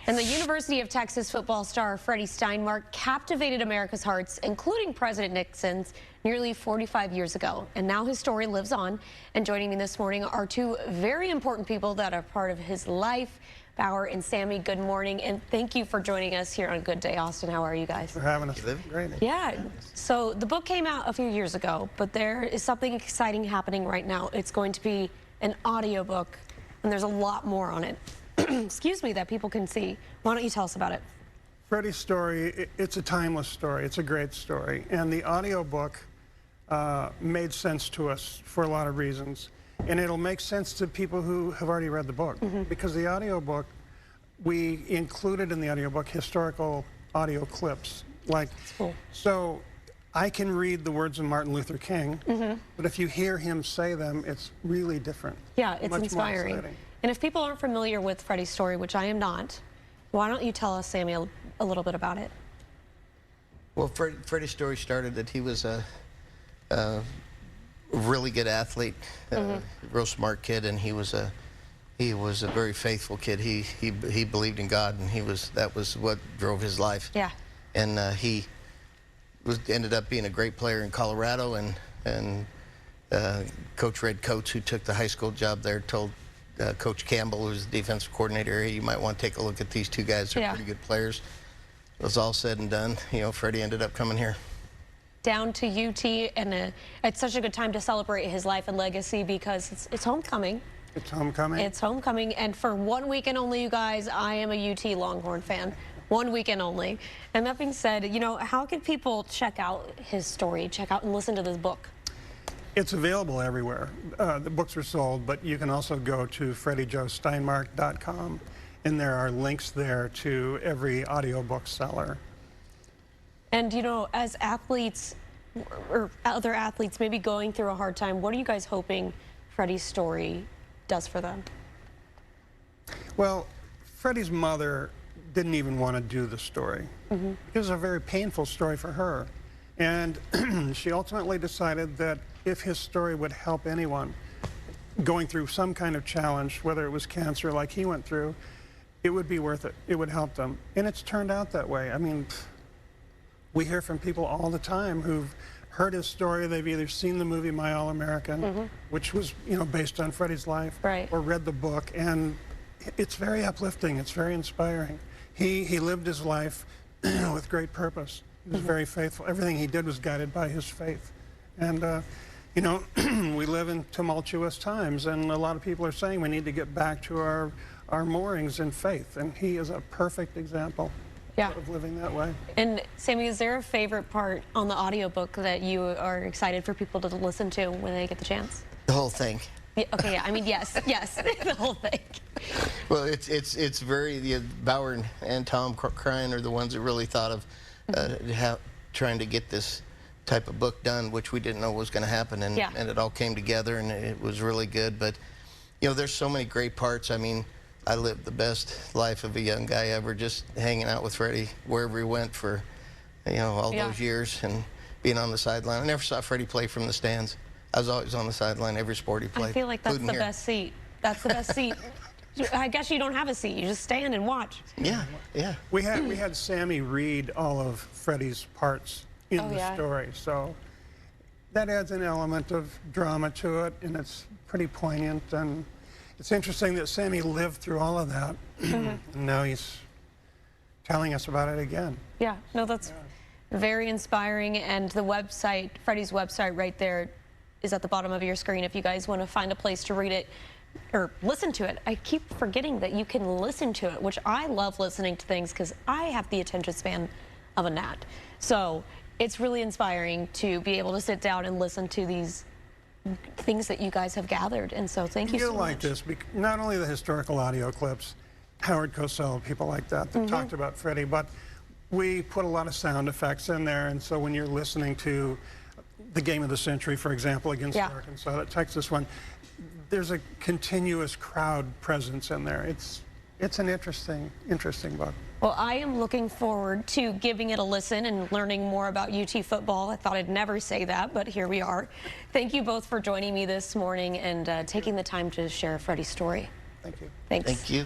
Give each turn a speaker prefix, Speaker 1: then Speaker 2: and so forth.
Speaker 1: And the University of Texas football star Freddie Steinmark captivated America's hearts, including President Nixon's, nearly 45 years ago. And now his story lives on. And joining me this morning are two very important people that are part of his life. Bauer and Sammy, good morning, and thank you for joining us here on Good Day Austin. How are you guys?
Speaker 2: Thanks for having us.
Speaker 3: Great.
Speaker 1: Yeah, so the book came out a few years ago, but there is something exciting happening right now. It's going to be an audiobook, and there's a lot more on it. Excuse me, that people can see. Why don't you tell us about it?
Speaker 2: Freddie's story, it's a timeless story. It's a great story. And the audiobook made sense to us for a lot of reasons. And it'll make sense to people who have already read the book. Because the audiobook, we included in the audiobook historical audio clips.
Speaker 1: Cool.
Speaker 2: So I can read the words of Martin Luther King, but if you hear him say them, it's really different.
Speaker 1: Yeah, it's
Speaker 2: much
Speaker 1: inspiring.
Speaker 2: more exciting.
Speaker 1: And if people aren't familiar with Freddie's story, which I am not, why don't you tell us, Sammy, a little bit about it?
Speaker 3: Well, Freddie's story started that he was a really good athlete, real smart kid, and he was a very faithful kid. He believed in God, and that was what drove his life.
Speaker 1: Yeah.
Speaker 3: And he ended up being a great player in Colorado, and Coach Red Coates, who took the high school job there, told Coach Campbell, who's the defensive coordinator, hey, you might want to take a look at these two guys. They're pretty good players. It was all said and done. You know, Freddie ended up coming here.
Speaker 1: Down to UT, and it's such a good time to celebrate his life and legacy because it's homecoming.
Speaker 2: It's homecoming.
Speaker 1: It's homecoming, and for 1 weekend only, you guys, I am a UT Longhorn fan. 1 weekend only. And that being said, you know, how can people check out his story, check out and listen to this book?
Speaker 2: It's available everywhere. The books are sold, but you can also go to freddiejoesteinmark.com, and there are links there to every audiobook seller.
Speaker 1: And, you know, as athletes or other athletes maybe going through a hard time, what are you guys hoping Freddie's story does for them?
Speaker 2: Well, Freddie's mother didn't even want to do the story. It was a very painful story for her. And she ultimately decided that if his story would help anyone going through some kind of challenge, whether it was cancer like he went through, it would be worth it. It would help them. And it's turned out that way. I mean, we hear from people all the time who've heard his story. They've either seen the movie My All-American, which was, you know, based on Freddie's life, or read the book, and it's very uplifting. It's very inspiring. He lived his life with great purpose. He was very faithful. Everything he did was guided by his faith. And, you know, we live in tumultuous times, and a lot of people are saying we need to get back to our moorings in faith, and he is a perfect example of living that way.
Speaker 1: And Sammy, is there a favorite part on the audiobook that you are excited for people to listen to when they get the chance?
Speaker 3: The whole thing.
Speaker 1: Yeah, okay, yeah, I mean, yes, the whole thing.
Speaker 3: Well, it's very, Bauer and Tom Cryan are the ones that really thought of trying to get this type of book done, which we didn't know was going to happen, and it all came together, and it was really good. But, you know, there's so many great parts. I mean, I lived the best life of a young guy ever, just hanging out with Freddie wherever he went for, you know, all those years, and being on the sideline. I never saw Freddie play from the stands. I was always on the sideline every sport he played.
Speaker 1: I feel like that's the best seat. That's the best seat. I guess you don't have a seat. You just stand and watch.
Speaker 3: Yeah, yeah.
Speaker 2: We had Sammy read all of Freddie's parts in the story, so that adds an element of drama to it, and it's pretty poignant. And it's interesting that Sammy lived through all of that, and now he's telling us about it again.
Speaker 1: Yeah, no, that's very inspiring. And the website, Freddie's website right there, is at the bottom of your screen if you guys want to find a place to read it or listen to it. I keep forgetting that you can listen to it, which I love listening to things because I have the attention span of a gnat. So it's really inspiring to be able to sit down and listen to these things that you guys have gathered. And so thank you so much.
Speaker 2: You'll like this, not only the historical audio clips, Howard Cosell, people like that talked about Freddie, but we put a lot of sound effects in there. And so when you're listening to the game of the century, for example, against Arkansas, that Texas one, there's a continuous crowd presence in there. It's an interesting book.
Speaker 1: Well, I am looking forward to giving it a listen and learning more about UT football. I thought I'd never say that, but here we are. Thank you both for joining me this morning and taking the time to share Freddie's story.
Speaker 2: Thank you.
Speaker 1: Thanks.
Speaker 3: Thank you.